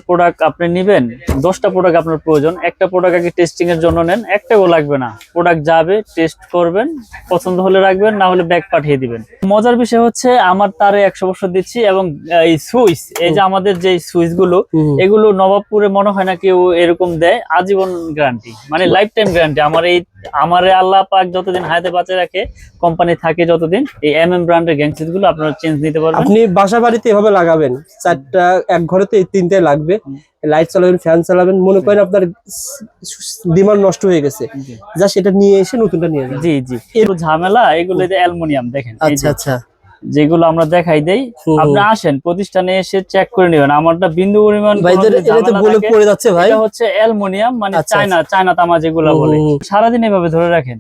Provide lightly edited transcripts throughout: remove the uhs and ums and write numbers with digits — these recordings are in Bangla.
প্রোডাক্ট আপনি নেবেন, 10টা প্রোডাক্ট আপনার প্রয়োজন, একটা প্রোডাক্ট আগে টেস্টিং এর জন্য নেন, একটাও লাগবে না। প্রোডাক্ট যাবে, টেস্ট করবেন, পছন্দ হলে রাখবেন, না হলে ব্যাক পাঠিয়ে দিবেন। মজার বিষয় হচ্ছে আমার তারে 100 বছর দিচ্ছি, এবং এই সুইচ, এই যে আমাদের যে সুইচ গুলো, এগুলো নবাবপুরে মনে হয় না কেউ এরকম দেয়। আজীবন গ্যারান্টি, মানে লাইফ টাইম গ্যারান্টি। আমার আল্লাহ পাক যতদিন হায়াতে বাঁচে রাখে, কোম্পানি থাকে যতদিন, এই ব্র্যান্ডের গ্যাং সুইচ গুলো আপনারা চেঞ্জ নিতে পারবেন। আপনি বাসা বাড়িতে এভাবে লাগাবেন, 4টা এক ঘরেতে 3টে লাগবে, লাইট চালাবেন, ফ্যান চালাবেন, মনে করেন আপনার ডিমান্ড নষ্ট হয়ে গেছে, যা সেটা নিয়ে এসে নতুনটা নিয়ে যাবেন। জি জি, এর ঝামেলা এগুলো অ্যালুমিনিয়াম দেখেন। আচ্ছা আচ্ছা, যেগুলো আমরা দেখাই দেই, আপনি আসেন প্রতিষ্ঠানে এসে চেক করে নেবেন। আমারটা বিন্দু পরিমাণ পড়ে যাচ্ছে ভাই, এটা হচ্ছে অ্যালুমিনিয়াম, মানে চায়না তামা যেগুলো বলে। সারাদিন এভাবে ধরে রাখেন,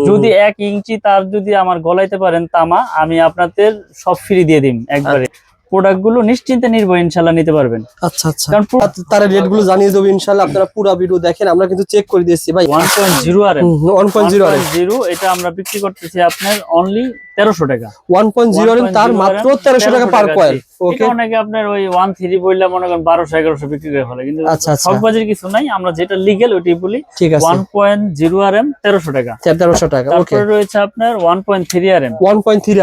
যদি 1 ইঞ্চি তার যদি আমার গলাইতে পারেন তামা, আমি আপনাদের সব ফ্রি দিয়ে দিম একবারে। প্রোডাক্ট গুলো নিশ্চিন্তে নির্ভয় ইনশাআল্লাহ নিতে পারবেন। আচ্ছা আচ্ছা, কারণ তার রেট গুলো জানিয়ে দেবো ইনশাআল্লাহ। আপনারা পুরো ভিডিও দেখেন, আমরা কিন্তু চেক করে দিয়েছি ভাই। 1.0 RM 1.0 এটা আমরা বিক্রি করতেছি আপনার অনলি 1300 টাকা। 1.0 RM তার মাত্র 1300 টাকা পার কয়েল। ওকে, অনেকে আপনার ওই 1.3 বললে মনে করেন 1200-1100 বিক্রি করে ফেলে, কিন্তু সববাজির কিছু নাই। আমরা যেটা লিগ্যাল ওইটাই বলি। 1.0 RM 1300 টাকা। 1300 টাকা। ওকে, তারপরে রয়েছে আপনার 1.3 RM। 1.3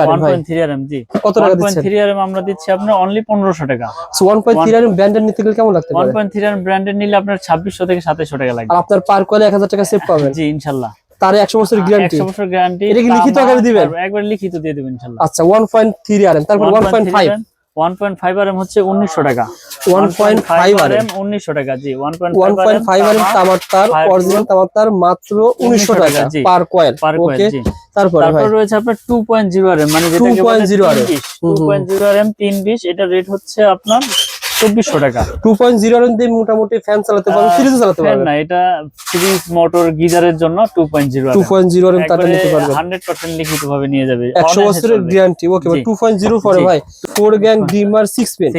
RM জি। কত টাকা দিচ্ছেন? 1.3 RM আমরা দিচ্ছি আপনার অনলি 1500 টাকা। সো 1.3 RM ব্র্যান্ডের নিতে গেলে কেমন লাগতে পারে? 1.3 RM ব্র্যান্ডের নিলে আপনার 2600 থেকে 2700 টাকা লাগবে। আর আপনার পার কয়েলে 1000 টাকা সেভ পাবেন। জি ইনশাআল্লাহ। তার 100 বছরের গ্যারান্টি। 100 বছর গ্যারান্টি। এটা কি লিখিত আকারে দিবেন? একবার লিখিত দিয়ে দিবেন ইনশাআল্লাহ। আচ্ছা, 1.3 RM, তারপর 1.5 RM হচ্ছে 1900 টাকা। 1.5 RM 1900 টাকা জি। 1.5 RM তামার তার, অরিজিনাল তামার তার মাত্র 1900 টাকা পার কয়েল। ওকে, তারপর রয়েছে আপনার 2.0 RM, মানে যেটাকে বলে 2.0 RM 320। এটা রেট হচ্ছে আপনার 2400 টাকা। 2.0 RM দিয়ে মোটামুটি ফ্যান চালাতে পারবেন, ফ্রিজ চালাতে পারবেন। না, এটা ফ্রিজ, মোটর, গিজারের জন্য 2.0 RM তারটা নিতে পারবেন। 100% লিখিত ভাবে নিয়ে যাবে, 100 বছরের গ্যারান্টি। ওকে, 2.0 পরে ভাই 4 গ্যাং ডিমার 6 পিন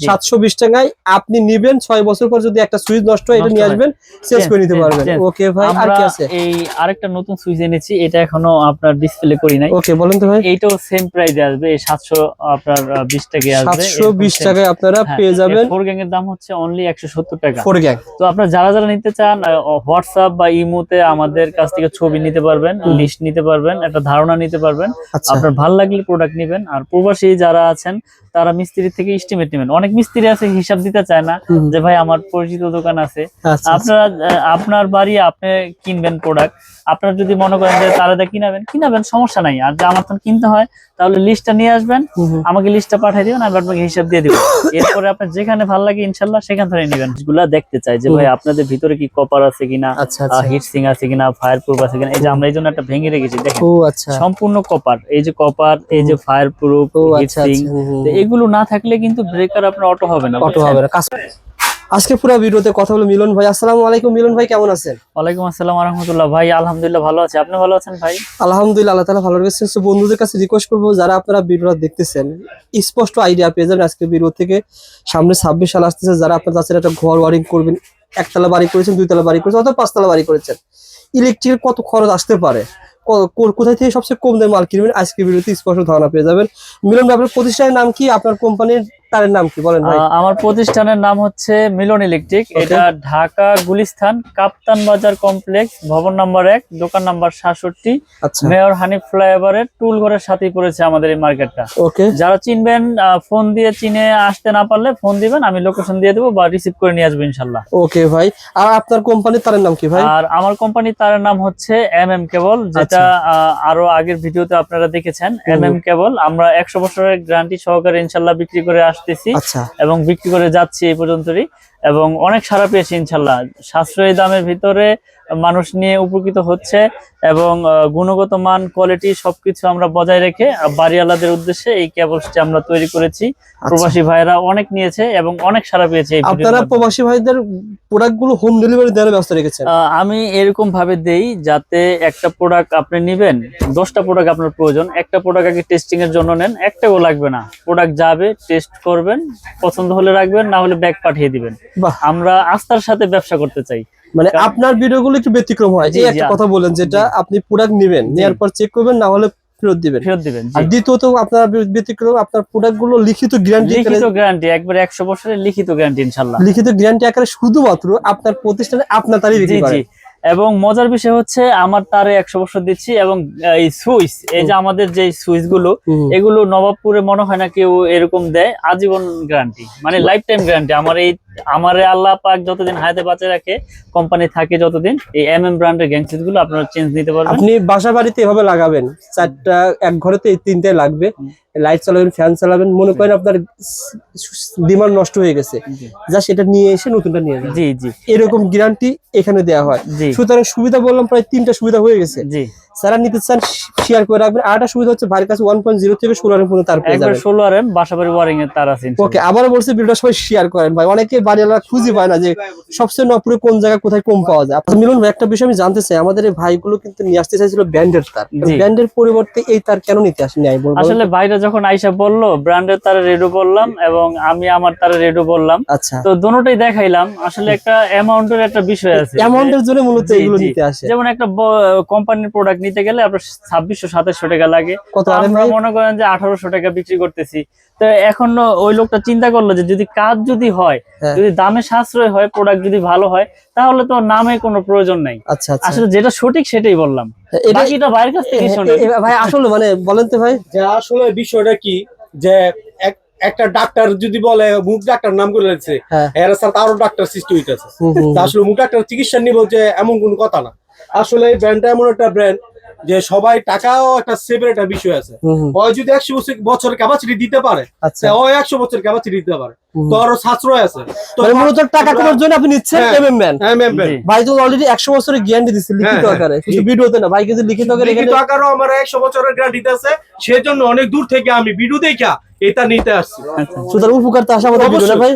720 টাকায় আপনি নেবেন। 6 বছর পর যদি একটা সুইচ নষ্ট হয়, এটা নিয়ে আসবেন, চেঞ্জ করে নিতে পারবেন। ওকে ভাই, আর কি আছে? এই আরেকটা নতুন সুইচ এনেছি, এটা এখনো আপনার ডিসপ্লে করি নাই। ওকে, বলেন তো ভাই। এইটাও সেম প্রাইসে আসবে, এই 720 টাকায় আসবে। 720 টাকায় আপনারা পেয়ে যাবেন। 4 গ্যাং এর দাম হচ্ছে অনলি 170 টাকা। 4 গ্যাং। তো আপনারা যারা নিতে চান, হোয়াটসঅ্যাপ বা ইমোতে আমাদের কাছ থেকে ছবি নিতে পারবেন, লিস্ট নিতে পারবেন, একটা ধারণা নিতে পারবেন। আপনার ভালো লাগলে প্রোডাক্ট নেবেন। আর প্রবাসী যারা আছেন, তারা মিস্ত্রি থেকে এস্টিমেট নেবেন। অনেক মিস্ত্রি আছে হিসাব দিতে চায় না, যে ভাই আমার পরিচিত দোকান আছে। আপনার বাড়ি আপনি কিনবেন প্রোডাক্ট, আপনার যদি মনে করেন যে তারা কিনাবেন, সমস্যা নাই। আর যে আমার তো কিনতে হয়, তাহলে লিস্টটা নিয়ে আসবেন, আমাকে লিস্টটা পাঠিয়ে দিবেন, আমি আপনাকে হিসাব দিয়ে দিব। এরপরে আপনার যেখানে ভালো লাগে ইনশাল্লাহ সেখান থেকে নেবেন। গুলা দেখতে চাই যে ভাই আপনাদের ভিতরে কি কপার আছে কিনা, হিট সিং আছে কিনা, ফায়ার প্রুফ আছে কিনা। এই যে আমরা এই জন্য একটা ভেঙে রেখেছি, দেখেন সম্পূর্ণ কপার। এই যে কপার, এই যে ফায়ার প্রুফ, হিট সিং, এগুলো না থাকলে কিন্তু ব্রেকার আপনার অটো হবে না। আজকে পুরো ভিডিওতে কথা হলো মিলন ভাই। আসসালামু আলাইকুম মিলন ভাই, কেমন আছেন? ওয়ালাইকুম আসসালাম ওয়া রাহমাতুল্লাহ। ভাই আলহামদুলিল্লাহ ভালো আছি, আপনি ভালো আছেন ভাই? আলহামদুলিল্লাহ, আল্লাহ তাআলা ভালো রেখেছেন। সো বন্ধুদের কাছে রিকোয়েস্ট করব, যারা আপনারা ভিডিওটা দেখতেছেন, স্পষ্ট আইডিয়া পেয়ে যাবেন আজকে ভিডিও থেকে। সামনে 26 সাল আসতেছে, যারা আপনারা যাচ্ছেন একটা ঘর ওয়ারিং করবেন, একতলা বাড়ি করেছেন, 2তলা বাড়ি করেছেন, অথবা 5তলা বাড়ি করেছেন, ইলেকট্রিকের কত খরচ আসতে পারে, কোথায় থেকে সবচেয়ে কম দামে মাল কিনবেন, আজকে ভিডিওতে স্পষ্ট ধারণা পেয়ে যাবেন। মিলন ভাই, আপনার প্রতিষ্ঠানের নাম কি, আপনার কোম্পানির তারের নাম কি বলেন ভাই? আমার প্রতিষ্ঠানের নাম হচ্ছে মিলন ইলেকট্রিক। এটা ঢাকা গুলিস্তান কাপ্তান বাজার কমপ্লেক্স, ভবন নাম্বার 1, দোকান নাম্বার 67, মেয়র হানিফ ফ্লাইওভারের টুল ঘরের সাথেই পড়েছে আমাদের এই মার্কেটটা। ওকে, যারা চিনবেন, ফোন দিয়ে চিনে আসতে না পারলে ফোন দিবেন, আমি লোকেশন দিয়ে দেবো বা রিসিভ করে নিয়ে আসবো ইনশাল্লাহ। ওকে ভাই, আর আপনার কোম্পানির তারের নাম কি ভাই? আর আমার কোম্পানির তারের নাম হচ্ছে কেবল, যেটা আরো আগের ভিডিওতে আপনারা দেখেছেন। কেবল আমরা 100 বছরের গ্যারান্টি সহকারে ইনশাল্লাহ বিক্রি করে আসতেছি এবং বিক্রি করে যাচ্ছি এই পর্যন্তই, এবং অনেক সাড়া পেয়েছি ইনশাল্লাহ। সাশ্রয়ী দামের ভিতরে মানুষ নিয়ে উপকৃত হচ্ছে, এবং গুণগত মান, কোয়ালিটি সবকিছু আমরা বজায় রেখে বাড়িওয়ালাদের উদ্দেশ্যে এই কেবলসটি আমরা তৈরি করেছি। প্রবাসী ভাইরা অনেক নিয়েছে এবং অনেক সাড়া পেয়েছে। আপনারা প্রবাসী ভাইদের প্রোডাক্টগুলো হোম ডেলিভারি দেওয়ার ব্যবস্থা রেখেছেন? আমি এরকম ভাবে দেই, যাতে একটা প্রোডাক্ট আপনি নেবেন, 10টা প্রোডাক্ট আপনার প্রয়োজন, একটা প্রোডাক্ট আগে টেস্টিং এর জন্য নেন, একটাও লাগবে না। প্রোডাক্ট যাবে, টেস্ট করবেন, পছন্দ হলে রাখবেন, না হলে ব্যাক পাঠিয়ে দিবেন। আমরা আস্থার সাথে ব্যবসা করতে চাই। মানে আপনার ভিডিওগুলো একটু ব্যতিক্রম হয়। এই একটা কথা বলেন, যেটা আপনি প্রোডাক্ট নেবেন, নেওয়ার পর চেক করবেন, না হলে ফেরত দিবেন। জি। আর দ্বিতীয়ত আপনার ব্যতিক্রম আপনার প্রোডাক্ট গুলো লিখিত গ্যারান্টি একবারে 100 বছরের লিখিত গ্যারান্টি ইনশাআল্লাহ। লিখিত গ্যারান্টি আকারে শুধুমাত্র আপনার প্রতিষ্ঠানে আপনার তারই বিক্রি জি করেন। এবং মজার বিষয় হচ্ছে আমার তারে 100 বছর দিচ্ছি এবং এই সুইচ, এই যে আমাদের যে সুইচ গুলো, এগুলো নবাবপুরে মনে হয় না কেউ এরকম দেয়। আজীবন গ্যারান্টি, মানে লাইফ টাইম গ্যারান্টি। আমারে আল্লাহ পাক যতদিন হায়াতে বাঁচে রাখে, কোম্পানি থাকে যতদিন, এই ব্র্যান্ডের গ্যাং সুইচ গুলো আপনারা চেঞ্জ নিতে পারবেন। আপনি বাসা বাড়িতে এভাবে লাগাবেন, 4টা এক ঘরেতে এই 3টাই লাগবে, লাইট চালাবেন, ফ্যান চালাবেন, মনে করেন আপনার ডিমান্ড নষ্ট হয়ে গেছে, যা সেটা নিয়ে এসে নতুনটা নিয়ে যাবেন। জি এরকম গ্যারান্টি এখানে দেওয়া হয়। সুতরাং সুবিধা বললাম প্রায় 3টা সুবিধা হয়ে গেছে। জি, যারা নিতে চান শেয়ার করে রাখবেন। আরেকটা সুবিধা হচ্ছে ভাইয়ের কাছে 1.0 থেকে 16 পর্যন্ত তার পেয়ে যাবেন। 16 বাসাবাড়ি ওয়ারিং এর তার আছে। ওকে, আবারও বলছি ভিডিওটা সবাই শেয়ার করেন ভাই, অনেকে বাড়িওয়ালা খুঁজে পায় না যে সবচেয়ে নপুরে কোন জায়গায় কোথায় কম পাওয়া যায়। আপনার মিলন ভাই, একটা বিষয় আমি জানতে চাই, আমাদের এই ভাইগুলো কিন্তু নিয়ে আসতে চাইছিল ব্র্যান্ডের তার, ব্র্যান্ডের পরিবর্তে এই তার কেন নিতে আসেনি? আসলে ভাইরা যখন আইসা বললো ব্র্যান্ডের তারে রেডো বললাম এবং আমি আমার তারে রেডো বললাম। আচ্ছা, তো দুটোই দেখাইলাম। আসলে একটা অ্যামাউন্টের একটা বিষয় আছে, অ্যামাউন্টের জন্য মূলত এগুলো নিতে আসে। যেমন একটা কোম্পানির প্রোডাক্ট নিতে গেলে আপনার 2600-2700 টাকা লাগে, কত আমরা মনে করেন যে 1800 টাকা বিক্রি করতেছি। তো এখন ওই লোকটা চিন্তা করলো যে যদি কাজ যদি হয়, যদি দামে সাশ্রয় হয়, প্রোডাক্ট যদি ভালো হয়, তাহলে তো নামে কোনো প্রয়োজন নাই। আচ্ছা, আসলে যেটা সঠিক সেটাই বললাম, বাকিটা বাইরের কাছ থেকে শুনে। ভাই আসলে মানে বলেন তো ভাই, যে আসলে বিষয়টা কি, যে একটা ডাক্তার যদি বলে মুখ ডাক্তার নাম করে লেছে, এর সাথে আরো ডাক্তার সৃষ্টি হইতেছে। আসলে মুখ ডাক্তার চিকিৎসা নিব যে এমন কোন কথা না। আসলে এই ব্র্যান্ডটা এমন একটা ব্র্যান্ড যে সবাই টাকাও একটা সেভের একটা বিষয় আছে। ওই যদি 100 বছর ক্যাপাসিটি দিতে পারে, ওই 100 বছর ক্যাপাসিটি দিতে পারে, তো আরো সাশ্রয় আছে। তো মূলত টাকা কমার জন্য আপনি নিচ্ছেন এমএম ভাই, তো অলরেডি 100 বছরের গ্যারান্টি দিচ্ছে লিখিত আকারে, শুধু ভিডিওতে না ভাই, কিন্তু লিখিত আকারে, লিখিত আকারও আমার 100 বছরের গ্যারান্টি আছে। সেজন্য অনেক দূর থেকে আমি ভিডিও দেখা এটা নিতে আসছি। সুতরাং উপকার তো আসে আমাদের ভিডিও না ভাই,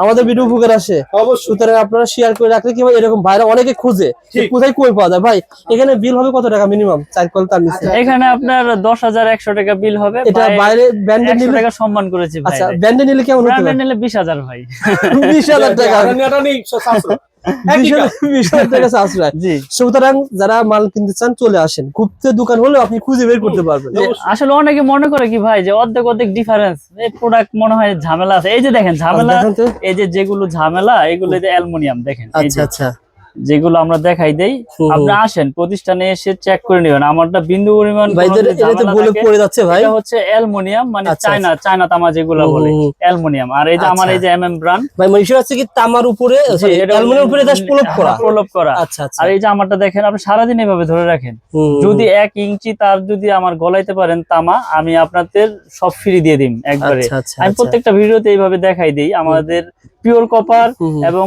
আমাদের ভিডিও উপকার আসে অবশ্যই। সুতরাং আপনারা শেয়ার করে রাখলে কি ভাই, এরকম ভাইরা অনেকে খুঁজে কোথায় কই পাওয়া যায়। ভাই এখানে বিল হবে কত টাকা মিনিমাম? 4 কল তার নিচে এখানে আপনার 10,100 টাকা বিল হবে। এটা বাইরে ব্র্যান্ডে নিলে টাকা সম্মান করেছি ভাই। আচ্ছা, ব্র্যান্ডে নিলে কেমন হতে পারে? ব্র্যান্ডে নিলে 20,000 ভাই। 20,000 টাকা, এটা নেই সাশ্রয়। 20,000 টাকা সাশ্রয়। সুতরাং যারা মাল কিনতে চান চলে আসেন, গুপ্ত দোকান হলেও আপনি খুঁজে বের করতে পারবেন। আসলে অনেকে মনে করে কি ভাই যে অর্ধেক ডিফারেন্স, এই প্রোডাক্ট মনে হয় ঝামেলা আছে। এই যে দেখেন ঝামেলা, এই যে যেগুলো ঝামেলা, এগুলো যে অ্যালুমিনিয়াম দেখেন। আচ্ছা আচ্ছা, যেগুলো আমরা দেখাই দেই, আপনি আসেন প্রতিষ্ঠানে এসে চেক করে নেবেন। আমারটা বিন্দু পরিমাণ পড়ে যাচ্ছে ভাই, এটা হচ্ছে অ্যালুমিনিয়াম, মানে চায়না তামা যেগুলো বলে অ্যালুমিনিয়াম। আর এই যে আমার এই যে ব্র্যান্ড ভাই, মানে হচ্ছে কি তামার উপরে অ্যালুমিনিয়াম উপরে জাস্ট প্রলেপ করা। আচ্ছা আচ্ছা। আর এই যে আমারটা দেখেন, আপনি সারাদিন এভাবে ধরে রাখেন, যদি 1 ইঞ্চি তার যদি আমার গলাইতে পারেন তামা, আমি আপনাদের সব ফ্রি দিয়ে দিই একবারে। আমি প্রত্যেকটা ভিডিওতে এইভাবে দেখাই দিই। আমাদের পিওর কপার এবং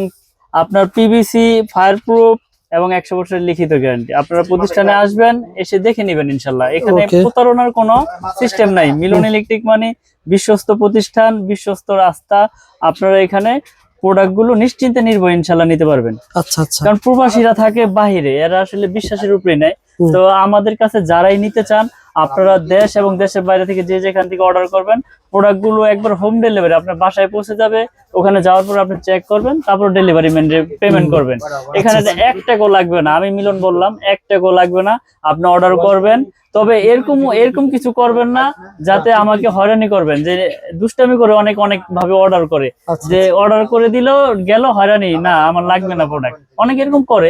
আপনার পিভিসি, ফায়ারপ্রুফ এবং 100 বছরের লিখিত গ্যারান্টি। আপনারা প্রতিষ্ঠানে আসবেন, এসে দেখে নেবেন ইনশাল্লাহ। এখানে প্রতারণার কোনো সিস্টেম নাই। মিলন ইলেকট্রিক মানে বিশ্বস্ত প্রতিষ্ঠান, বিশ্বস্ত রাস্তা। আপনারা এখানে প্রোডাক্ট গুলো নিশ্চিন্তে নির্ভয় ইনশাল্লাহ নিতে পারবেন। আচ্ছা আচ্ছা। কারণ প্রবাসীরা থাকে বাহিরে, এরা আসলে বিশ্বাসের উপরে নেয়। তো আমাদের কাছে যারাই নিতে চান, আপনারা দেশ এবং দেশের বাইরে থেকে যে যেখান থেকে অর্ডার করবেন, প্রোডাক্ট গুলো একবার হোম ডেলিভারি আপনার বাসায় পৌঁছে যাবে। ওখানে যাওয়ার পর আপনি চেক করবেন, তারপর ডেলিভারি ম্যানের পেমেন্ট করবেন। এখানে 1 টাকাও লাগবে না। আমি মিলন বললাম 1 টাকাও লাগবে না, আপনি অর্ডার করবেন। তবে এরকম কিছু করবেন না যাতে আমাকে হয়রানি করবেন, যে দুষ্টামি করে অনেক ভাবে অর্ডার করে, যে অর্ডার করে দিল গেল হয়রানি, না আমার লাগবে না প্রোডাক্ট। অনেক এরকম করে,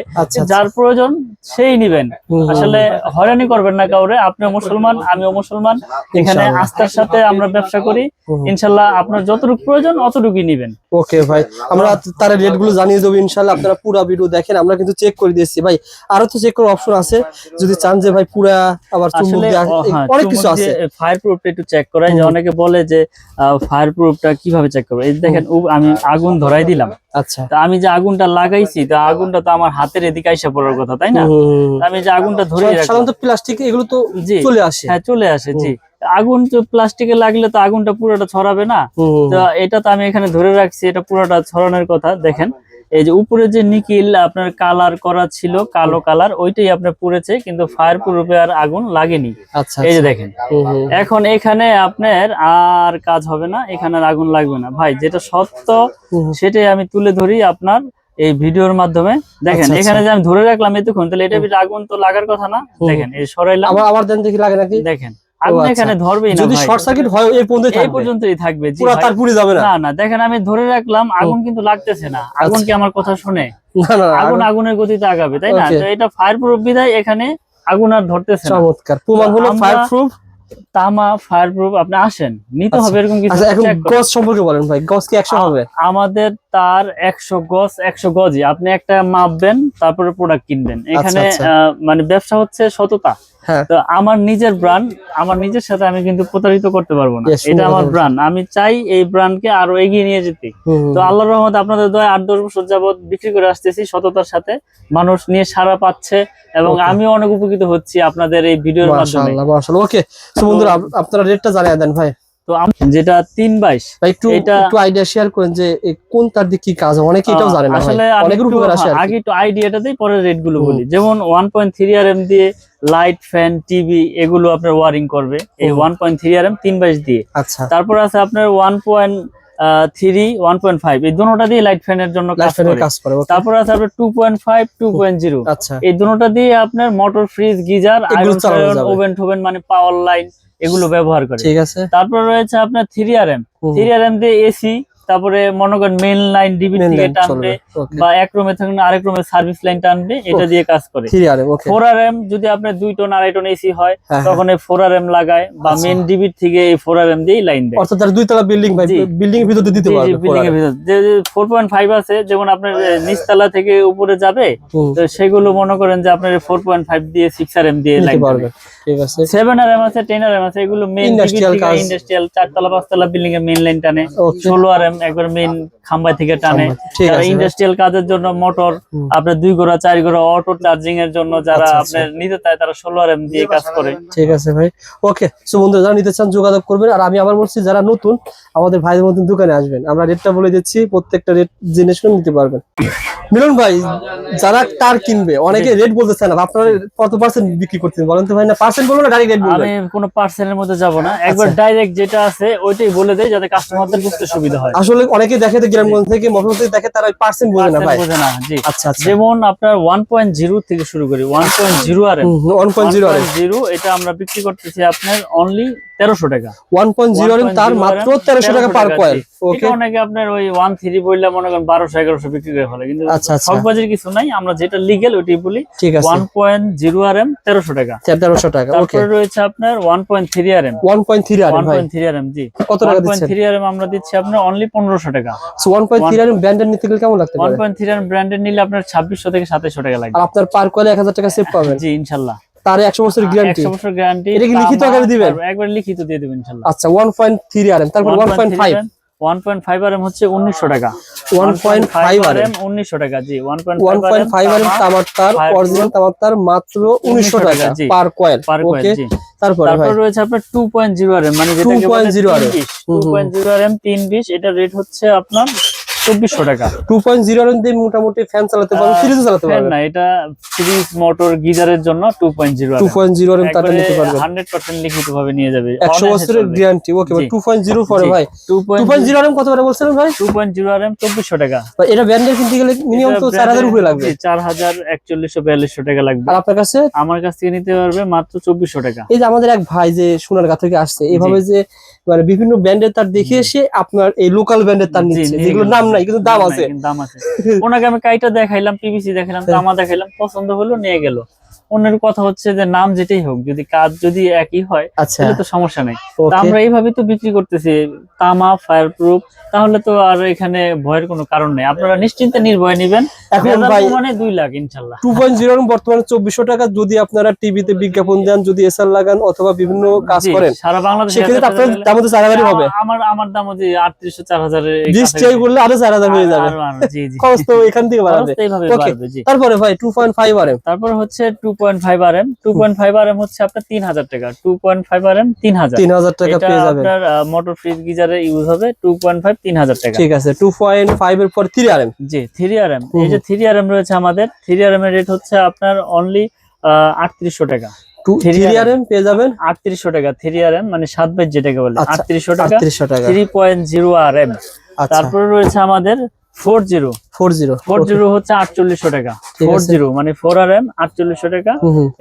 যার প্রয়োজন সেই নিবেন। আসলে হয়রানি করবেন না কাউরে। আপনিও মুসলমান, আমিও মুসলমান, এখানে আস্থার সাথে আমরা ব্যবসা করি। ইনশাল্লাহ আপনার যতটুকু প্রয়োজন অতটুকুই নিবেন। ওকে ভাই, আমরা তার রেট গুলো জানিয়ে দেবো ইনশাল্লাহ। আপনারা পুরো ভিডিও দেখেন, আমরা কিন্তু চেক করে দিয়েছি ভাই। আরো তো চেক করার অপশন আছে যদি চান যে ভাই পুরা আবার অনেক কিছু আছে। ফায়ার প্রুফটা একটু চেক করাই, যে অনেকে বলে যে ফায়ার প্রুফটা কিভাবে চেক করবো। এই দেখেন আমি আগুন ধরাই দিলাম। আচ্ছা, আমি যে আগুনটা লাগাইছি, তা আগুনটা তো আমার হাতের এদিকে আইসা পড়ার কথা, তাই না? আমি যে আগুনটা ধরে সাধারণত প্লাস্টিক এগুলো তো চলে আসে। হ্যাঁ, চলে আসে। জি, আগুন তো প্লাস্টিকে লাগলে তো আগুনটা পুরোটা ছড়াবে না। তো এটা তো আমি এখানে ধরে রাখছি, এটা পুরোটা ছড়ানোর কথা। দেখেন এই যে উপরে যে নিকিল আপনার কালার করা ছিল, কালো কালার, ওইটাই আপনার পুড়েছে, কিন্তু ফায়ার প্রুফে আর আগুন লাগেনি। এই যে দেখেন, এখন এখানে আপনার আর কাজ হবে না, এখানে আর আগুন লাগবে না। ভাই যেটা সত্য সেটাই আমি তুলে ধরি আপনার এই ভিডিওর মাধ্যমে দেখেন আচ্ছা, এখানে যে আমি ধরে রাখলাম এতক্ষণ, তাহলে এটা আগুন তো লাগার কথা না। দেখেন এই সরাইলাম, আবার দেন দেখি লাগে নাকি। দেখেন আগুন আচ্ছা। এখানে ধরবেই না যদি ভাই, শর্ট সার্কিট হয় এই পর্যন্তই থাকবে। জি পুরো ভাই। তার পুড়ে যাবে না। না না, দেখেন আমি ধরে রাখলাম, আগুন কিন্তু লাগতেছে না। আগুন কি আমার কথা শুনে? না না, আগুন আগুনের গতিতে আগাবে, তাই না? Okay. তো এটা ফায়ার প্রুফ বিধায় এখানে আগুন আর ধরতেছে না। চমৎকার, প্রমাণ হলো আমরা- ফায়ার প্রুফ। তামা ফায়ার প্রুফ, আপনি আসেন নিতে আচ্ছা। হবে এরকম কিছু। আচ্ছা, এখন check করুন। গজ সম্পর্কে বলেন ভাই, গজ কি 100 হবে? আমাদের তার 100 গজই আপনি একটা মাপবেন, তারপরে প্রোডাক্ট কিনবেন। এখানে আচ্ছা। মানে ব্যবসা হচ্ছে সততা। হ্যাঁ। তো আমার নিজের ব্র্যান্ড, আমার নিজের সাথে আমি কিন্তু প্রতারিত করতে পারবো না। Yes, এটা সুন্দর আমার কথা ব্র্যান্ড, আমি চাই এই ব্র্যান্ডকে আরো এগিয়ে নিয়ে যেতে। তো আল্লাহর রহমতে আপনাদের দয়া 8-10 বছর যাবত বিক্রি করে আসতেছি সততার সাথে, মানুষ নিয়ে সাড়া পাচ্ছে এবং Okay. আমিও অনেক উপকৃত হচ্ছি আপনাদের এই ভিডিওর মাধ্যমে। মাশাআল্লাহ মাশাআল্লাহ। ওকে, তো বন্ধুরা আপনারা রেটটা জানিয়ে দেন ভাই। তো যেটা 322 ভাই একটু এটা- একটু আইডিয়া শেয়ার করেন যে কোন তার দিয়ে কি কাজ হয়, অনেকে এটাও জানে না ভাই, আসলে আমি অনেকের একটু- উপকার আসে আর কি। আগে একটু আইডিয়াটা দেই, পরে রেট গুলো বলি। যেমন 1.3 RM দিয়ে লাইট, ফ্যান, টিভি এগুলো আপনার ওয়ারিং করবে এই 1.3 RM 322 দিয়ে। আচ্ছা, তারপর আছে আপনার 1.3, 1.5 এই দুটোটা দিয়ে লাইট ফ্যানের জন্য লাইট কাজ ফ্যানের করে। কাজ করে। okay. তারপর আছে আপনার 2.5, 2.0 আচ্ছা, এই দুটোটা দিয়ে আপনার মোটর, ফ্রিজ, গিজার, এগুলো আয়রন, চালানো যাবে। ওভেন টোভেন মানে পাওয়ার লাইন এগুলো ব্যবহার করে। ঠিক আছে। তারপর রয়েছে আপনার 3 RM 3 RM দিয়ে এসি, তারপরে মনে করেন মেইন লাইন ডিবি Main থেকে line টানবে, চলবে। Okay. বা এক রুমে থাকলে আরেক রুমে সার্ভিস লাইন টানবে, এটা দিয়ে কাজ করে। 3 RM, ওকে। 4 RM যদি আপনার 2 টন 2.5 টন এসি হয়, হ্যাঁ, তখন এই 4 RM লাগায়, বা আচ্ছা। মেইন ডিবি থেকে এই 4 RM দিয়েই লাইন দেয়। অর্থাৎ তার 2 তলা বিল্ডিং ভাই, জি। বিল্ডিং এর ভিতরে দিতে পারবে। বিল্ডিং এর ভিতর যে 4.5 আছে, যেমন আপনার নিচতলা থেকে উপরে যাবে, হুম, তো সেগুলো মনে করেন যে আপনার 4.5 দিয়ে 6 RM দিয়ে নিতে লাইন পারবে। দেবে। ঠিক আছে। 7 RM আছে, 10 RM আছে, এগুলো মেইন Industrial কাজ। ইন্ডাস্ট্রিয়াল 4 তলা 5 তলা বিল্ডিং এর মেইন লাইন টানে। Okay. 16 RM একবার মেইন খাম্বা থেকে টানে। ঠিক আছে। ইন্ডাস্ট্রিয়াল কাজের জন্য মোটর, হুম। আপনার 2 ঘোড়া 4 ঘোড়া অটো চার্জিং এর জন্য যারা আচ্ছা, আপনার নিতে চায়, তারা 16 RM দিয়ে কাজ করে। ঠিক আছে ভাই। ওকে, সো বন্ধুরা যারা নিতে চান যোগাযোগ করবেন। আর আমি আবার বলছি, যারা নতুন আমাদের ভাইদের মতন দোকানে আসবেন, আমরা রেটটা বলে দিচ্ছি, প্রত্যেকটা রেট জেনে শুনে নিতে পারবেন। মিলন ভাই, যারা তার কিনবে অনেকে রেট বলতে চান না, আপনারা কত পার্সেন্ট বিক্রি করতেন বলেন তো ভাই? না পার্সেন্ট বলবো না, ডাইরেক্ট রেট আমি বলবেন? কোনো পার্সেন্টের মধ্যে যাব না, একবার ডাইরেক্ট যেটা আছে ওইটাই বলে দেই, যাতে কাস্টমারদের বুঝতে সুবিধা হয়। আসলে অনেকে দেখে তো গ্রামগঞ্জ থেকে মফস্বল থেকে দেখে, তারা পার্সেন্ট বোঝে না ভাই। পার্সেন্ট বোঝে না, জি। আচ্ছা আচ্ছা। যেমন আপনার 1.0 থেকে শুরু করি, 1.0 RM 1.0 আর 1.0 এটা আমরা বিক্রি করতেছি আপনার অনলি 1300 টাকা। 1.0 আর তার মাত্র 1300 টাকা পার কয়েল। ওকে, এটা অনেকে আপনার ওই 1.3 বললে মনে করেন 1200-1100 বিক্রি করে ফেলে, কিন্তু আচ্ছা আচ্ছা, ঠকবাজির কিছু নাই, আমরা যেটা লিগ্যাল ওইটাই বলি। ঠিক আছে। 1.0 RM 1300 টাকা। 1300 টাকা। ওকে, তারপরে রয়েছে আপনার 1.3 RM 1.3 আর ভাই 1.3 RM জি। কত টাকা দিচ্ছেন? 1.3 RM আমরা দিচ্ছি আপনার অনলি 1500 টাকা। সো 1.3 আর ব্র্যান্ডের নিতে গেলে কেমন লাগতে পারে? 1.3 RM ব্র্যান্ডের নিলে আপনার 2600 থেকে 2700 টাকা লাগবে। আর আপনার পার কয়েলে 1000 টাকা সেভ পাবেন। জি ইনশাআল্লাহ। তার 100 বছরের গ্যারান্টি। 100 বছর গ্যারান্টি। এটা কি লিখিত আকারে দিবেন? একবার লিখিত দিয়ে দিবেন ইনশাআল্লাহ। আচ্ছা, 1.3 RM, তারপর 1.5 1.5 RM হচ্ছে 1900 টাকা। 1.5 RM 1900 টাকা জি। 1.5 RM তামার তার, অরিজিনাল তামার তার মাত্র 1900 টাকা জি। পার কয়েল। পার ওকে, কয়েল জি। তারপরে ভাই তারপর রয়েছে আপনার 2.0 RM মানে যেটাকে বলে 2.0 RM 2.0 RM 320, এটা রেট হচ্ছে আপনার 2400 টাকা। 2.0 RM দিয়ে মোটামুটি ফ্যান চালাতে পারবেন, ফ্রিজ চালাতে ফ্যান পারবেন। না, এটা ফ্রিজ, মোটর, গিজারের জন্য 2.0 RM 2.0 RM তারটা নিতে পারবেন। 100% লিখিত ভাবে নিয়ে যাবে, 100 বছরের গ্যারান্টি। ওকে ভাই, জি। 2.0 পরে ভাই 2.0 RM কত করে বলছিলেন ভাই? 2.0 RM 2400 টাকা। ভাই এটা ব্র্যান্ডের কিনতে গেলে মিনিমাম তো 4000 উপরে লাগবে। 4000, 4100-4200 টাকা লাগবে। আর আপনার কাছে আমার কাছ থেকে নিতে পারবে মাত্র 2400 টাকা। এই যে আমাদের এক ভাই যে সোনারগাঁ থেকে আসছে, এইভাবে যে মানে বিভিন্ন ব্র্যান্ডের তার দেখে এসে আপনার এই লোকাল ব্র্যান্ডের তার জি, নিচ্ছে, নিয়ে যেগুলো গেলাম। নাম নাই কিন্তু দাম আছে। দাম আছে। ওনাকে আমি কাইটা দেখাইলাম, পিভিসি দেখাইলাম, তামা দেখাইলাম, পছন্দ হলো নিয়ে গেল। অন্যের কথা হচ্ছে যে নাম যেটাই হোক, যদি কাজ যদি একই হয় আচ্ছা, তাহলে তো সমস্যা নেই। তো ওকে। আমরা এইভাবে তো বিক্রি করতেছি, তামা ফায়ার প্রুফ, তাহলে তো আর এখানে ভয়ের কোনো কারণ নেই। আপনারা নিশ্চিন্তে নির্ভয়ে নিবেন। এখন ভাই মানে 2 লাখ ইনশাআল্লাহ। 2.0 RM বর্তমানে 2400 টাকা। যদি আপনারা টিভিতে বিজ্ঞাপন দেন, যদি এসআর লাগান অথবা বিভিন্ন কাজ জি, করেন, সারা বাংলাদেশে সেক্ষেত্রে আপনার দাম তো 4000 হবে। আমার দাম হচ্ছে 3800-4000 এর ডিসপ্লে করলে আরো 4000 হয়ে যাবে। জি জি। খরচ তো এখান থেকে বাড়াবে। খরচ তো এইভাবে ওকে, বাড়বে, জি। তারপরে ভাই 2.5 RM তারপর হচ্ছে 2.5 RM 2.5 RM হচ্ছে আপনার 3000 টাকা। 2.5 RM 3000 3000 টাকা এটা পেয়ে যাবেন। আপনার মোটর, ফ্রিজ, গিজারে ইউজ হবে। 2.5 3000 টাকা। ঠিক আছে, 2.5 এর পর 3 RM। জি 3 RM, এই যে 3 RM রয়েছে আমাদের, 3 RM এর রেট হচ্ছে আপনার অনলি 3800 টাকা। 3 RM পেয়ে যাবেন 3800 টাকা। 3 RM মানে 7 বাইট যেটাকে বলে, আচ্ছা, 3800 টাকা। 3800 টাকা। 3.0 RM। আচ্ছা, তারপরে রয়েছে আমাদের 40 40 হচ্ছে 4800 টাকা। 40 মানে 4RM 4800 টাকা।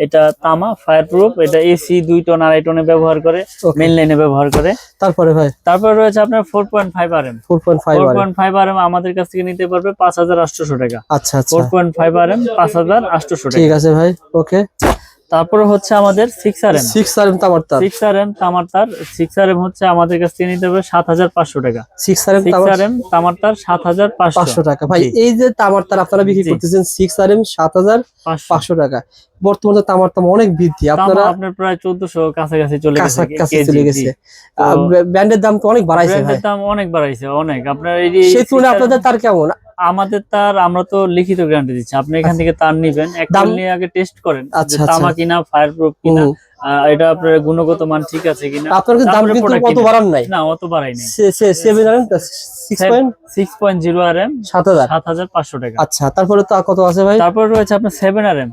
এটা তামা ফায়ার প্রুফ, এটা এসি 2 টন 2.5 টনে ব্যবহার করে, মেইন লাইনে ব্যবহার করে। তারপরে ভাই তারপরে রয়েছে আপনার 4.5RM। 4.5RM আমাদের কাছ থেকে নিতে পারবে 5800 টাকা। আচ্ছা আচ্ছা 4.5RM 5800 টাকা। ঠিক আছে ভাই, ওকে। তারপরে হচ্ছে আমাদের 6RM তামার তার 6RM তামার তার 6RM হচ্ছে আমাদের কাছ থেকে নিতে হবে 7500 টাকা। 6RM তামার তার 7500 টাকা। ভাই এই যে তামার তার আপনারা বিক্রি করতেছেন 6RM 7500 টাকা, বর্তমানে তামার দাম অনেক বৃদ্ধি, আপনারা আপনার প্রায় 1400 কাছাকাছি চলে গেছে। ব্র্যান্ডের দাম তো অনেক বাড়াইছে ভাই, ব্র্যান্ডের দাম অনেক বাড়াইছে অনেক। আপনার এই যে সেই তুলনায় আপনাদের তার কেমন? আমাদের তার আমরা তো লিখিত গ্যারান্টি দিচ্ছি, আপনি এখান থেকে তার নিবেন, একটা নিয়ে আগে টেস্ট করেন যে তামা কিনা, ফায়ার প্রুফ কিনা, এটা আপনার গুণগত মান ঠিক আছে কিনা। আপনার দাম কিন্তু কত বাড়ান নাই? না অত বাড়াই নাই। 6.0RM 7500 টাকা। আচ্ছা, তারপরে তো কত আছে ভাই? তারপর রয়েছে আপনার 7RM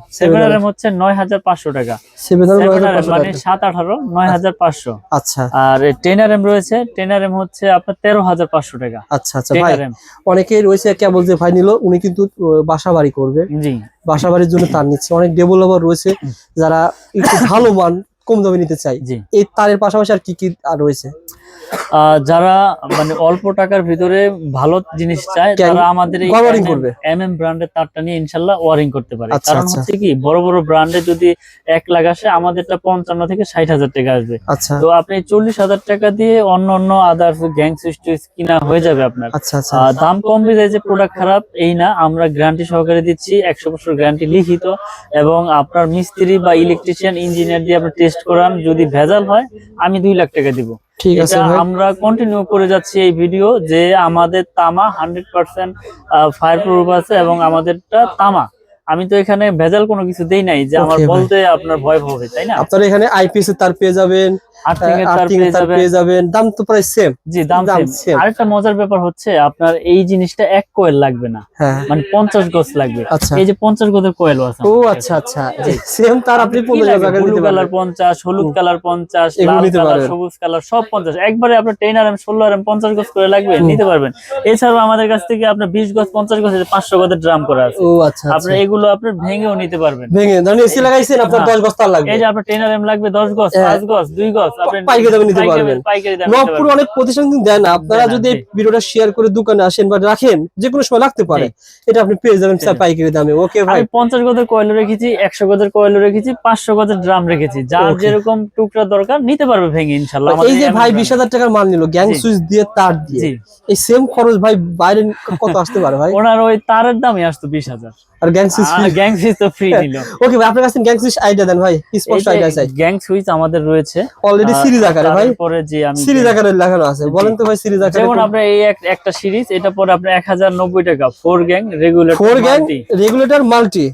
হচ্ছে 9500 টাকা। 7RM মানে 7-18 9500। আচ্ছা, আর 10RM রয়েছে, 10RM হচ্ছে আপনার 13500 টাকা। আচ্ছা আচ্ছা ভাই, অনেকেই রয়েছে কেবল যে ভাই নিল, উনি কিন্তু বাসা বাড়ি করবে, জি বাসা বাড়ির জন্য তার নিচ্ছে। অনেক ডেভেলপার রয়েছে যারা একটু ভালো মান কম দামে নিতে চাই, এই তারের পাশাপাশি আর কি কি আর রয়েছে? যারা মানে অল্প টাকার ভিতরে ভালো জিনিস চায় তারা আমাদের এই MM ব্র্যান্ডের তারটা নিয়ে ইনশাআল্লাহ ওয়ারিং করতে পারে। কারণ হচ্ছে কি বড় বড় ব্র্যান্ডে যদি 1 লাখ আসে, আমাদেরটা 55 থেকে 60,000 টাকা আসবে। তো আপনি 40,000 টাকা দিয়ে অন্য আদার্স গ্যাং সুইচ কিনা হয়ে যাবে আপনার। দাম কম দিয়ে যে প্রোডাক্ট খারাপ এই না, আমরা গ্যারান্টি সহকারে দিচ্ছি, 100 বছর গ্যারান্টি লিখিত, এবং আপনার মিস্ত্রি বা ইলেকট্রিশিয়ান ইঞ্জিনিয়ার দিয়ে আপনি টেস্ট করান, যদি ভেজাল হয় আমি 2 লাখ টাকা দিব। ঠিক আছে ভাই, আমরা কন্টিনিউ করে যাচ্ছি এই ভিডিও যে আমাদের তামা 100% ফায়ার প্রুফ আছে, এবং আমাদেরটা তামা, আমি তো এখানে ভেজাল কোনো কিছু দেই নাই যে আমার বলতে আপনার ভয় হবে, তাই না? আপনারা এখানে আইপিএস এর তার পেয়ে যাবেন, দাম তো প্রায় সেম। জি, দাম সেম। আরেকটা মজার ব্যাপার হচ্ছে আপনার এই জিনিসটা 1 কয়েল লাগবে না, মানে 50 গজ লাগবে। এই যে 50 গজের কয়েল আছে। ও আচ্ছা আচ্ছা, সেম তার আপনি 15 টাকা ব্লু কালার 50, হলুদ কালার 50, লাল কালার, সবুজ কালার সব 50। একবারে আপনার 10RM 16RM 50 গজ করে লাগবে, নিতে পারবেন। এছাড়াও আমাদের কাছ থেকে আপনার 20 গজ 50 গজ 500 গজের ড্রাম করা আছে। ও আচ্ছা, আপনি এগুলো আপনি ভেঙেও নিতে পারবেন। ভেঙে ধরেন এসি লাগাইছেন, আপনার 10 গজ তার লাগবে, এই যে আপনার 10RM লাগবে 10 গজ, 5 গজ, 2 গজ পাইকারি দামে নিতে পারবেন। নবপুর অনেক প্রতিষ্ঠান দেয় না, আপনারা যদি ভিডিওটা শেয়ার করে দোকানে আসেন বা রাখেন, যে কোনো সময় লাগতে পারে, এটা আপনি পেয়ে যাবেন পাইকারি দামে। ওকে ভাই, আমি 50 গজের কয়েল রেখেছি, 100 গজের কয়েল রেখেছি, 500 গজের ড্রাম রেখেছি, যার যেরকম টুকরা দরকার নিতে পারবে ভেঙে ইনশাআল্লাহ। এই যে ভাই 20,000 টাকার মাল নিল গ্যাং সুইচ দিয়ে, তার দিয়ে, এই সেম খরচ ভাই বাইরে কত আসতে পারে ভাই? ওনার ওই তারের দামই আসতো 20,000, আর গ্যাং সুইচ তো ফ্রি নিল। ওকে ভাই, আপনার কাছে গ্যাং সুইচ আইডিয়া দেন ভাই, স্পষ্ট আইডিয়া চাই। গ্যাং সুইচ আমাদের রয়েছে অলরেডি সিরিজ আকারে ভাই, পরে যে আমি সিরিজ আকারে লাগানো আছে, বলেন তো ভাই সিরিজ আকারে। যেমন আপনার এই একটা সিরিজ, এটা পরে আপনার 1090 টাকা 4 গ্যাং রেগুলেটর মাল্টি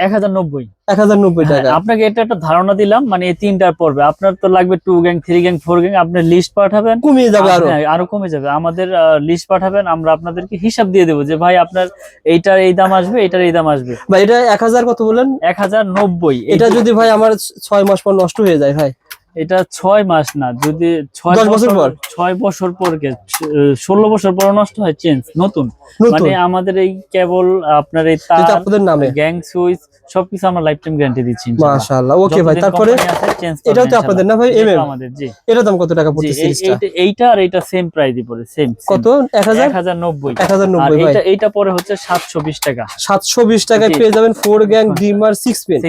1090 টাকা। আপনাকে এটা একটা ধারণা দিলাম, মানে এই তিনটার পড়বে। আপনার তো লাগবে 2 গ্যাং 3 গ্যাং 4 গ্যাং, আপনি লিস্ট পাঠাবেন, কমিয়ে যাবে, আরো কমে যাবে। আমাদের লিস্ট পাঠাবেন, আমরা আপনাদেরকে হিসাব দিয়ে দেবো যে ভাই আপনার এইটার এই দাম আসবে, এটার এই দাম আসবে। ভাই এটা 1000 কত বলেন? 1090। এটা যদি ভাই আমার 6 মাস পর নষ্ট হয়ে যায় ভাই? এটা 6 মাস না, যদি 6 বছর পর, 6 বছর পর 16 বছর পর নষ্ট হয়, চেঞ্জ নতুন। মানে আমাদের এই কেবল আপনার এই তার, আপনাদের নামে গ্যাং সুইচ সবকিছু আমরা লাইফ টাইম গ্যারান্টি দিচ্ছি মাশাআল্লাহ। ওকে ভাই, তারপরে এটাও তো আপনাদের না ভাই? আমাদের। জি, এর দাম কত টাকা পড়ছে সিরিজটা? এইটা আর এইটা সেম প্রাইসই পড়ে, সেম কত? 1090 ভাই। এইটা পরে হচ্ছে 720 টাকা। 720 টাকায় পেয়ে যাবেন 4 গ্যাং ডিমার 6 পিন।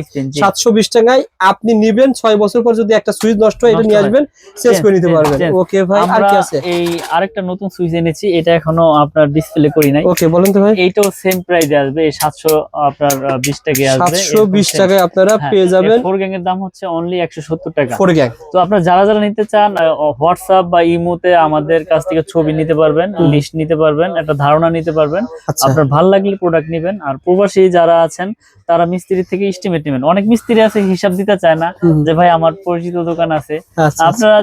720 টাকায় আপনি নেবেন, 6 বছর পর যদি একটা সুইচ নষ্ট হয়, এটা নিয়ে আসবেন, চেঞ্জ করে নিতে পারবেন। ওকে ভাই, আর কি আছে? এই আরেকটা নতুন সুইচ এনেছি, এটা এখনো আপনার ডিসপ্লে করি নাই। ওকে বলেন তো ভাই। এইটাও সেম প্রাইসে আসবে, এই 720 টাকায় আসবে। 720 টাকায় আপনারা পেয়ে যাবেন। 4 গ্যাং এর দাম হচ্ছে অনলি 170 টাকা 4 গ্যাং। তো আপনারা যারা নিতে চান, হোয়াটসঅ্যাপ বা ইমোতে আমাদের কাছ থেকে ছবি নিতে পারবেন, লিস্ট নিতে পারবেন, একটা ধারণা নিতে পারবেন। আপনার ভালো লাগলে প্রোডাক্ট নেবেন। আর প্রবাসী যারা আছেন তারা মিস্ত্রি থেকে এস্টিমেট নেবেন। অনেক মিস্ত্রি আছে হিসাব দিতে চায় না, যে ভাই আমার পরিচিত দোকান আছে। আপনারা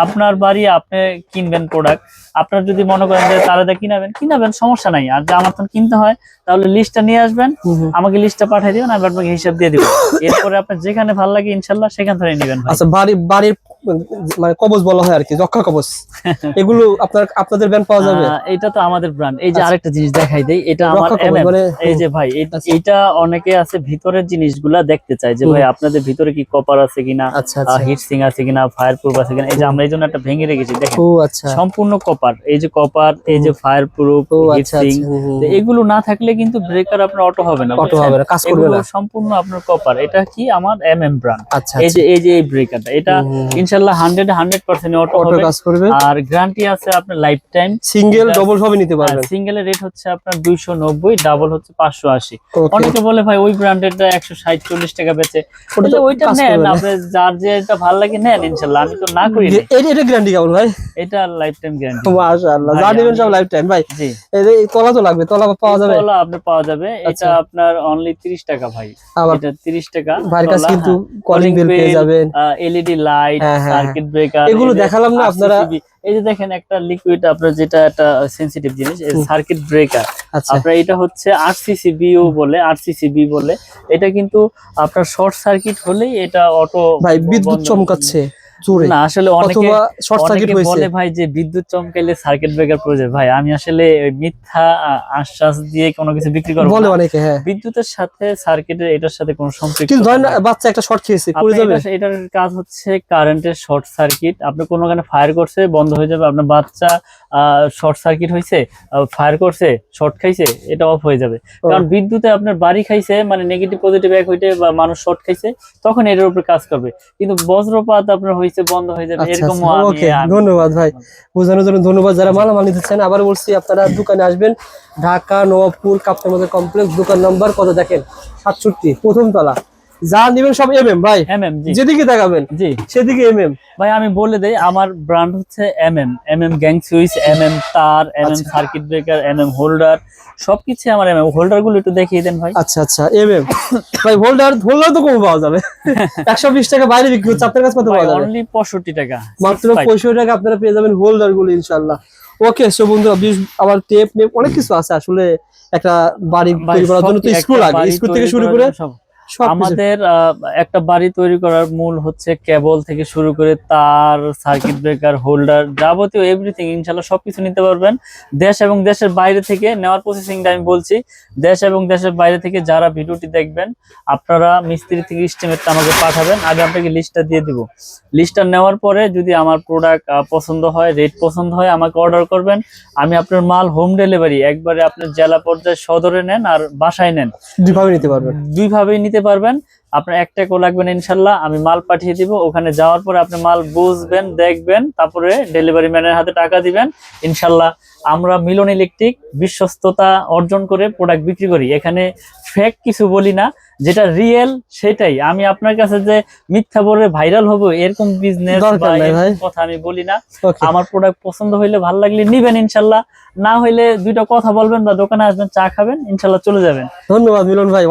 আপনার বাড়ি আপনি কিনবেন প্রোডাক্ট, আপনার যদি মনে করেন যে তারা কিনাবেন সমস্যা নাই। আর যে আমার কিনতে হয় তাহলে লিস্টটা নিয়ে আসবেন, আমাকে লিস্টটা পাঠিয়ে দিবেন, আমি আপনাকে হিসাব দিয়ে দিব। এরপরে আপনার যেখানে ভালো লাগে ইনশাল্লাহ সেখান থেকে নেবেন ভাই। আচ্ছা, বাড়ির মানে কবজ বলা হয় আর কি, রক্ষা কবজ, এগুলো আপনাদের ব্র্যান্ড পাওয়া যাবে? এটা তো আমাদের ব্র্যান্ড। এই যে আরেকটা জিনিস দেখাই দেই, এটা আমার রক্ষা কবজ MM। মানে এই যে ভাই এটা অনেকে আছে ভিতরের জিনিসগুলা দেখতে চায় যে ভাই আপনাদের ভিতরে কি কপার আছে কিনা, আচ্ছা আচ্ছা, হিট সিং আছে কিনা, ফায়ার প্রুফ আছে কিনা। এই যে আমরা এই জন্য একটা ভেঙে রেখেছি দেখেন, ও আচ্ছা, সম্পূর্ণ কপার। এই যে কপার, এই যে ফায়ার প্রুফ, ও হিট আচ্ছা সিং, আচ্ছা, এগুলো না থাকলে কিন্তু ব্রেকার আপনার অটো হবে না, অটো হবে না, কাজ করবে এগুলো না। সম্পূর্ণ আপনার কপার। এটা কি আমার MM ব্র্যান্ড। আচ্ছা এই যে এই ব্রেকারটা, এটা ইনশাআল্লাহ 100% অটো অটো হবে, কাজ করবে। আর গ্যারান্টি আছে আপনার লাইফ টাইম। সিঙ্গেল ডবল সবই নিতে পারবেন। সিঙ্গেলের রেট হচ্ছে আপনার 290, ডাবল হচ্ছে 580। Okay. অনেকে বলে ভাই ওই ব্র্যান্ডেরটা 160-40 টাকা বেচে, ওটা তো ওইটা কাজ নেন, করবে না। আপনি যার যেটা ভালো লাগে নেন ইনশাআল্লাহ, আমি তো না করি না। এটা গ্যারান্টি কেমন ভাই? এটা লাইফ টাইম গ্যারান্টি। মাশাআল্লাহ, যা নেবেন সব লাইফ টাইম ভাই। জি, এই তলা তো লাগবে, তলা পাওয়া যাবে? তলা আপনার পাওয়া যাবে। এটা আচ্ছা। আপনার অনলি 30 টাকা ভাই। আবার এটা 30 টাকা। ভাইয়ের কাছে কিন্তু কলিং বেল পেয়ে যাবেন, LED লাইট, হ্যাঁ, হ্যাঁ, সার্কিট ব্রেকার, এগুলো দেখালাম না আপনারা? এই যে দেখেন একটা লিকুইড, আপনার যেটা একটা সেনসিটিভ জিনিস, সার্কিট ব্রেকার। আচ্ছা, আপনার এটা হচ্ছে RCCBU বলে, RCCB বলে। এটা কিন্তু আপনার শর্ট সার্কিট হলেই এটা অটো ভাই বিদ্যুৎ চমকাচ্ছে জোরে না, আসলে অথবা শর্ট সার্কিট অনেকে হয়েছে। বলে ভাই যে বিদ্যুৎ চমকাইলে সার্কিট ব্রেকার প্রয়োজন। ভাই আমি আসলে ওই মিথ্যা আশ্বাস দিয়ে কোনো কিছু বিক্রি করব বলে না। অনেকে, হ্যাঁ, বিদ্যুতের সাথে সার্কিটের এটার সাথে কোনো সম্পর্ক কিন্তু ধরেন বাচ্চা একটা শর্ট খেয়েছে, করে যাবে? এটার কাজ হচ্ছে কারেন্টের শর্ট সার্কিট। আপনি কোনো কারণে ফায়ার করছে, বন্ধ হয়ে যাবে। আপনার বাচ্চা শর্ট সার্কিট হয়েছে, ফায়ার করছে, শর্ট খাইছে, এটা অফ হয়ে যাবে। কারণ বিদ্যুতে আপনার বাড়ি খাইছে মানে নেগেটিভ পজিটিভ এক হইতে, বা মানুষ শর্ট খাইছে, তখন এটার উপর কাজ করবে। কিন্তু বজ্রপাত আপনার হয়েছে, বন্ধ হয়ে যাবে, এরকম। ওকে, ধন্যবাদ ভাই বোঝানোর জন্য, ধন্যবাদ। যারা মালামাল নিতে চান, আবার বলছি আপনারা দোকানে আসবেন, ঢাকা নবাবপুর কাপ্তান বাজার কমপ্লেক্স, দোকান নাম্বার কত দেখেন, 67, প্রথম তলা। যা নিবেন সব MM ভাই, MM। জি, যেদিকে দেখাবেন জি সেদিকে MM। ভাই আমি বলে দেই, আমার ব্র্যান্ড হচ্ছে MM গ্যাং সুইচ, MM তার, MM circuit breaker, MM holder, সবকিছু আমার MM। হোল্ডার গুলো একটু দেখিয়ে দেন ভাই। আচ্ছা আচ্ছা, MM ভাই। হোল্ডার তো কম পাওয়া যাবে, 120 টাকা বাইরে বিক্রি হচ্ছে, আপনার কাছে কত পাওয়া যাবে? অনলি 65 টাকা, মাত্র 65 টাকা আপনারা পেয়ে যাবেন হোল্ডার গুলো ইনশাআল্লাহ। ওকে, সো বন্ধুরা, আবার টেপ অনেক কিছু আছে আসলে। একটা বাড়ি তৈরি করার জন্য তো স্ক্রু লাগে, স্ক্রু থেকে শুরু করে আমাদের একটা বাড়ি তৈরি করার মূল হচ্ছে কেবল থেকে শুরু করে তার, সার্কিট ব্রেকার, হোল্ডার, যাবতীয় এভরিথিং ইনশাআল্লাহ সবকিছু নিতে পারবেন। দেশ এবং দেশের বাইরে থেকে নেওয়ার প্রসেসিংটা আমি বলছি। দেশ এবং দেশের বাইরে থেকে যারা ভিডিওটি দেখবেন, আপনারা মিস্ত্রি থেকে এস্টিমেটটা আমাকে পাঠাবেন, আমি আপনাকে লিস্টটা দিয়ে দিব। লিস্টটা নেওয়ার পরে যদি আমার প্রোডাক্ট পছন্দ হয়, রেট পছন্দ হয়, আমাকে অর্ডার করবেন। আমি আপনার মাল হোম ডেলিভারি, একবারে আপনার জেলা পর্যায়ে সদরে নেন আর বাসায় নেন, দুইভাবে নিতে পারবেন। দুইভাবেই নিতে পারবেন। আপনার এক টাকাও লাগবে না ইনশাল্লাহ, আমি মাল পাঠিয়ে দিব। ওখানে যাওয়ার পরে আপনি মাল বুঝবেন, দেখবেন, তারপরে ডেলিভারি ম্যানের হাতে টাকা দিবেন ইনশাল্লাহ। আমরা মিলন ইলেকট্রিক বিশ্বস্ততা অর্জন করে প্রোডাক্ট বিক্রি করি। এখানে ফেক কিছু বলি না, যেটা রিয়েল সেটাই। আমি আপনার কাছে যে মিথ্যা বলে ভাইরাল হবো এরকম বিজনেস বা এরকম কথা আমি বলি না। আমার প্রোডাক্ট পছন্দ হইলে, ভালো লাগলে নিবেন ইনশাল্লাহ, না হইলে দুইটা কথা বলবেন বা দোকানে আসবেন, চা খাবেন, ইনশাল্লাহ চলে যাবেন। ধন্যবাদ মিলন ভাই।